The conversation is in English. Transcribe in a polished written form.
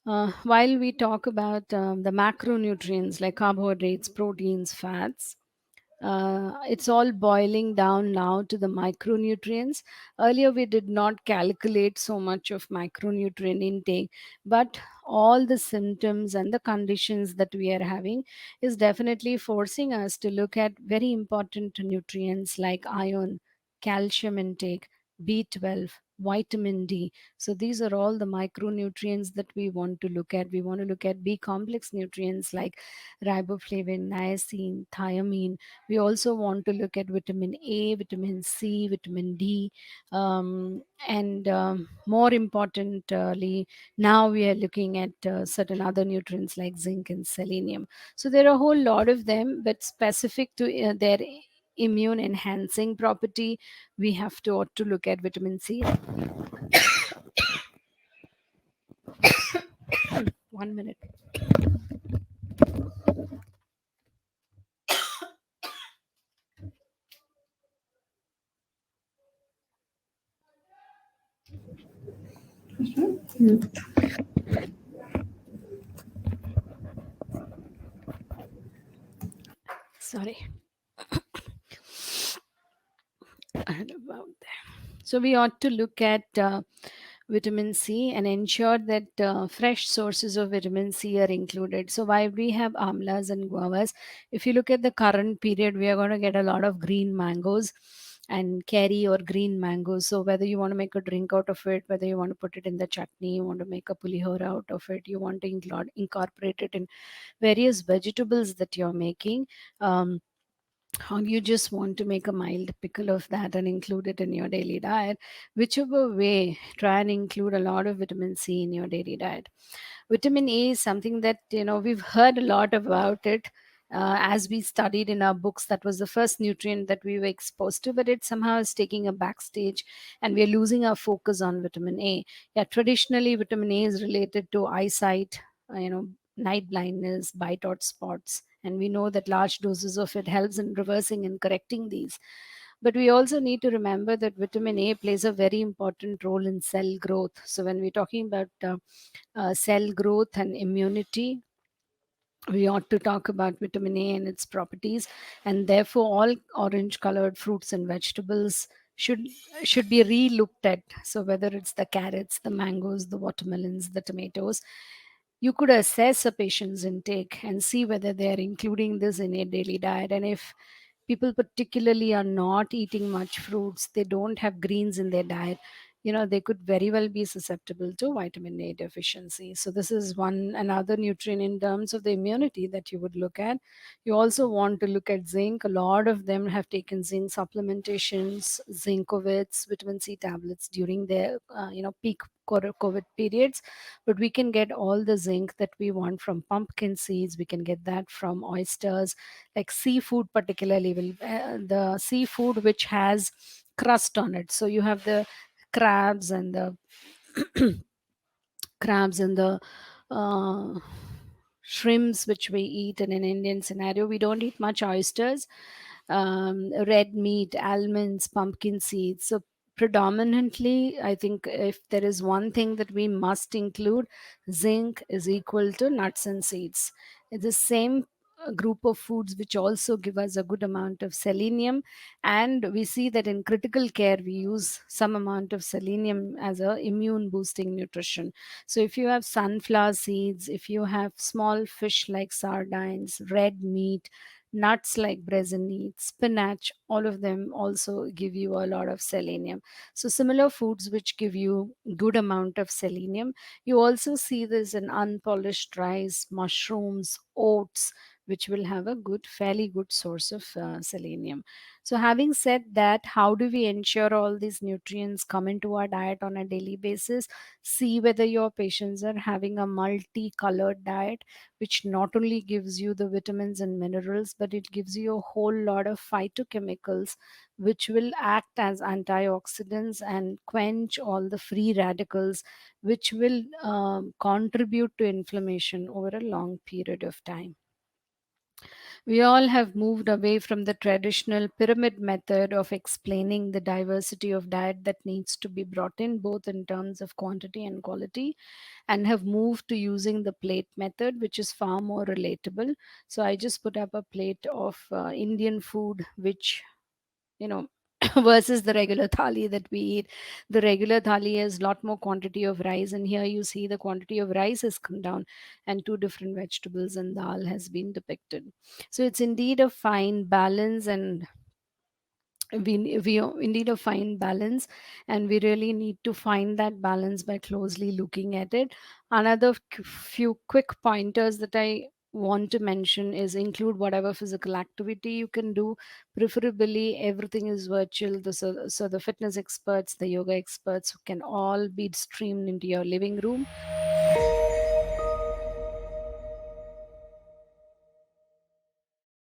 While we talk about the macronutrients like carbohydrates, proteins, fats, it's all boiling down now to the micronutrients. Earlier, we did not calculate so much of micronutrient intake, but all the symptoms and the conditions that we are having is definitely forcing us to look at very important nutrients like iron, calcium intake, B12, vitamin D. So these are all the micronutrients that we want to look at. We want to look at B complex nutrients like riboflavin, niacin, thiamine. We also want to look at vitamin A, vitamin C, vitamin D, and more importantly, now we are looking at certain other nutrients like zinc and selenium. So there are a whole lot of them, but specific to their immune enhancing property, we have to ought to look at vitamin C. 1 minute. Sorry. And about that. So we ought to look at vitamin C and ensure that fresh sources of vitamin C are included. So while we have amlas and guavas, if you look at the current period, we are going to get a lot of green mangoes and curry or green mangoes. So whether you want to make a drink out of it, whether you want to put it in the chutney, you want to make a pulihora out of it, you want to incorporate it in various vegetables that you're making. Or you just want to make a mild pickle of that and include it in your daily diet, whichever way, try and include a lot of vitamin C in your daily diet. Vitamin A is something that we've heard a lot about it. As we studied in our books, that was the first nutrient that we were exposed to, but it somehow is taking a backstage and we're losing our focus on vitamin A. Yeah, traditionally vitamin A is related to eyesight, night blindness, bite out spots, and we know that large doses of it helps in reversing and correcting these. But we also need to remember that vitamin A plays a very important role in cell growth. So when we're talking about cell growth and immunity, we ought to talk about vitamin A and its properties, and therefore all orange colored fruits and vegetables should should be re-looked at. So whether it's the carrots, the mangoes, the watermelons, the tomatoes, you could assess a patient's intake and see whether they are including this in a daily diet. And if people particularly are not eating much fruits, they don't have greens in their diet, they could very well be susceptible to vitamin A deficiency. So this is one another nutrient in terms of the immunity that you would look at. You also want to look at zinc. A lot of them have taken zinc supplementations, zinkovitz, vitamin C tablets during their peak COVID periods. But we can get all the zinc that we want from pumpkin seeds. We can get that from oysters, like seafood particularly. Will the seafood which has crust on it. So you have the crabs and the crabs and the uh, shrimps which we eat in an Indian scenario. We don't eat much oysters, red meat, almonds, pumpkin seeds. So predominantly, I think if there is one thing that we must include, zinc is equal to nuts and seeds. It's the same group of foods which also give us a good amount of selenium, and we see that in critical care we use some amount of selenium as a immune boosting nutrition. So if you have sunflower seeds, if you have small fish like sardines, red meat, nuts like brasinette, spinach, all of them also give you a lot of selenium. So similar foods which give you good amount of selenium. You also see this in unpolished rice, mushrooms, oats, which will have a fairly good source of selenium. So having said that, how do we ensure all these nutrients come into our diet on a daily basis? See whether your patients are having a multicolored diet, which not only gives you the vitamins and minerals, but it gives you a whole lot of phytochemicals which will act as antioxidants and quench all the free radicals, which will contribute to inflammation over a long period of time. We all have moved away from the traditional pyramid method of explaining the diversity of diet that needs to be brought in, both in terms of quantity and quality, and have moved to using the plate method, which is far more relatable. So I just put up a plate of Indian food, which, you know, versus the regular thali that we eat. The regular thali has lot more quantity of rice, and here you see the quantity of rice has come down, and two different vegetables and dal has been depicted. So it's indeed a fine balance, and we indeed a fine balance, and we really need to find that balance by closely looking at it. Another few quick pointers that I want to mention is include whatever physical activity you can do. Preferably everything is virtual, so the fitness experts, the yoga experts can all be streamed into your living room.